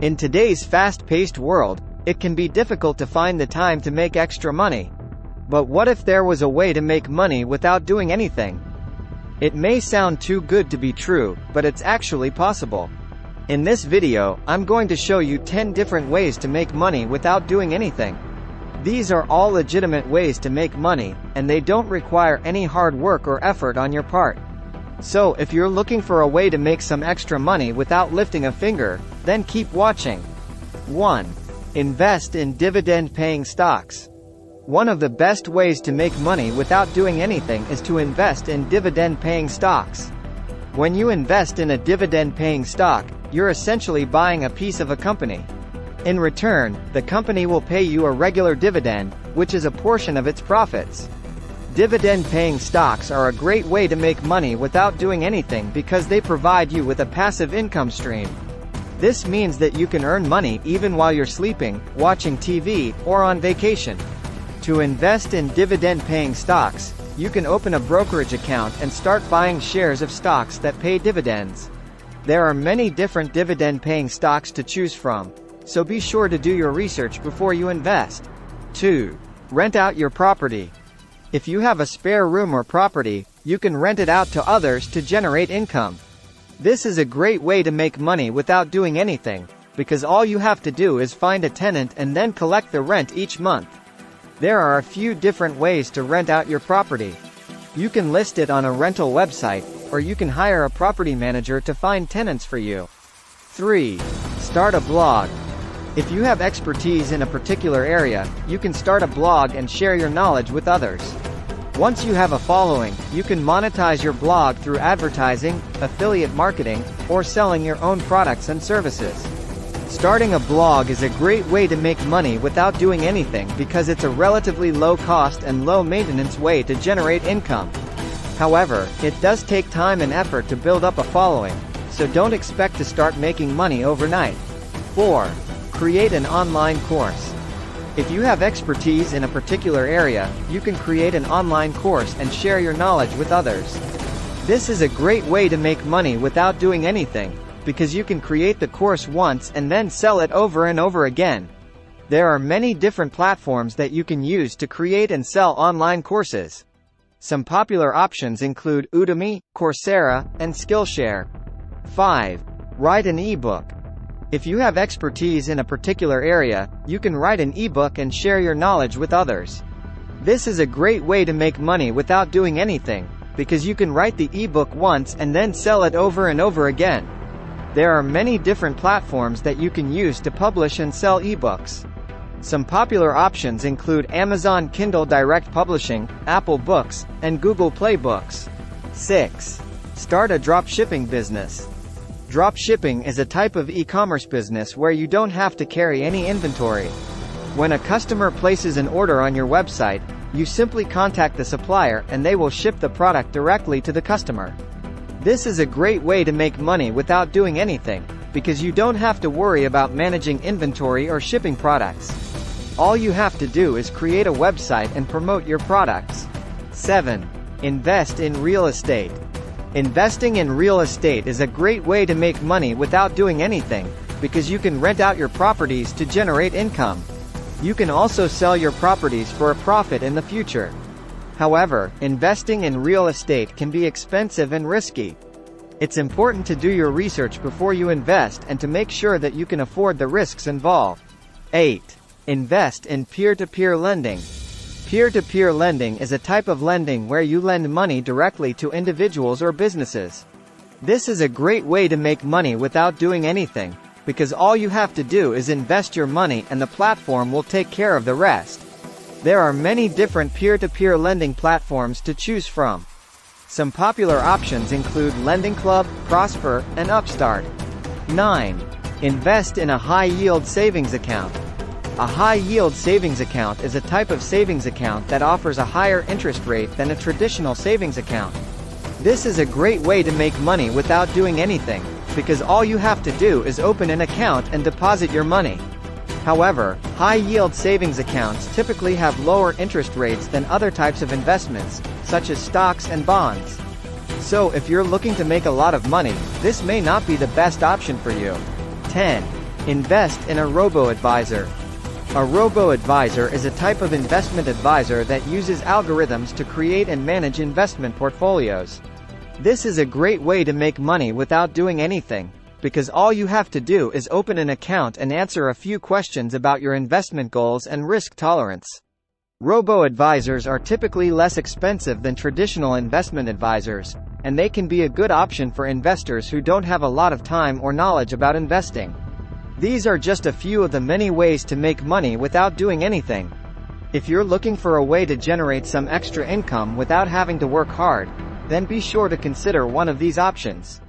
In today's fast-paced world, it can be difficult to find the time to make extra money. But what if there was a way to make money without doing anything? It may sound too good to be true, but it's actually possible. In this video, I'm going to show you 10 different ways to make money without doing anything. These are all legitimate ways to make money, and they don't require any hard work or effort on your part. So if you're looking for a way to make some extra money without lifting a finger, then keep watching. 1. Invest in dividend-paying stocks. One of the best ways to make money without doing anything is to invest in dividend-paying stocks. When you invest in a dividend-paying stock, you're essentially buying a piece of a company. In return, the company will pay you a regular dividend, which is a portion of its profits. Dividend-paying stocks are a great way to make money without doing anything because they provide you with a passive income stream. This means that you can earn money even while you're sleeping, watching TV, or on vacation. To invest in dividend-paying stocks, you can open a brokerage account and start buying shares of stocks that pay dividends. There are many different dividend-paying stocks to choose from, so be sure to do your research before you invest. 2. Rent out your property. If you have a spare room or property, you can rent it out to others to generate income. This is a great way to make money without doing anything, because all you have to do is find a tenant and then collect the rent each month. There are a few different ways to rent out your property. You can list it on a rental website, or you can hire a property manager to find tenants for you. 3. Start a blog. If you have expertise in a particular area, you can start a blog and share your knowledge with others. Once you have a following, you can monetize your blog through advertising, affiliate marketing, or selling your own products and services. Starting a blog is a great way to make money without doing anything because it's a relatively low-cost and low-maintenance way to generate income. However, it does take time and effort to build up a following, so don't expect to start making money overnight. 4. Create an online course. If you have expertise in a particular area, you can create an online course and share your knowledge with others. This is a great way to make money without doing anything, because you can create the course once and then sell it over and over again. There are many different platforms that you can use to create and sell online courses. Some popular options include Udemy, Coursera, and Skillshare. 5. Write an ebook. If you have expertise in a particular area, you can write an ebook and share your knowledge with others. This is a great way to make money without doing anything, because you can write the ebook once and then sell it over and over again. There are many different platforms that you can use to publish and sell ebooks. Some popular options include Amazon Kindle Direct Publishing, Apple Books, and Google Play Books. 6. Start a dropshipping business. Dropshipping is a type of e-commerce business where you don't have to carry any inventory. When a customer places an order on your website, you simply contact the supplier and they will ship the product directly to the customer. This is a great way to make money without doing anything, because you don't have to worry about managing inventory or shipping products. All you have to do is create a website and promote your products. 7. Invest in real estate. Investing in real estate is a great way to make money without doing anything, because you can rent out your properties to generate income. You can also sell your properties for a profit in the future. However, investing in real estate can be expensive and risky. It's important to do your research before you invest and to make sure that you can afford the risks involved. 8. Invest in peer-to-peer lending. Peer-to-peer lending is a type of lending where you lend money directly to individuals or businesses. This is a great way to make money without doing anything, because all you have to do is invest your money and the platform will take care of the rest. There are many different peer-to-peer lending platforms to choose from. Some popular options include Lending Club, Prosper, and Upstart. 9. Invest in a high-yield savings account. A high-yield savings account is a type of savings account that offers a higher interest rate than a traditional savings account. This is a great way to make money without doing anything, because all you have to do is open an account and deposit your money. However, high-yield savings accounts typically have lower interest rates than other types of investments, such as stocks and bonds. So if you're looking to make a lot of money, this may not be the best option for you. 10. Invest in a robo-advisor. A robo-advisor is a type of investment advisor that uses algorithms to create and manage investment portfolios. This is a great way to make money without doing anything, because all you have to do is open an account and answer a few questions about your investment goals and risk tolerance. Robo-advisors are typically less expensive than traditional investment advisors, and they can be a good option for investors who don't have a lot of time or knowledge about investing. These are just a few of the many ways to make money without doing anything. If you're looking for a way to generate some extra income without having to work hard, then be sure to consider one of these options.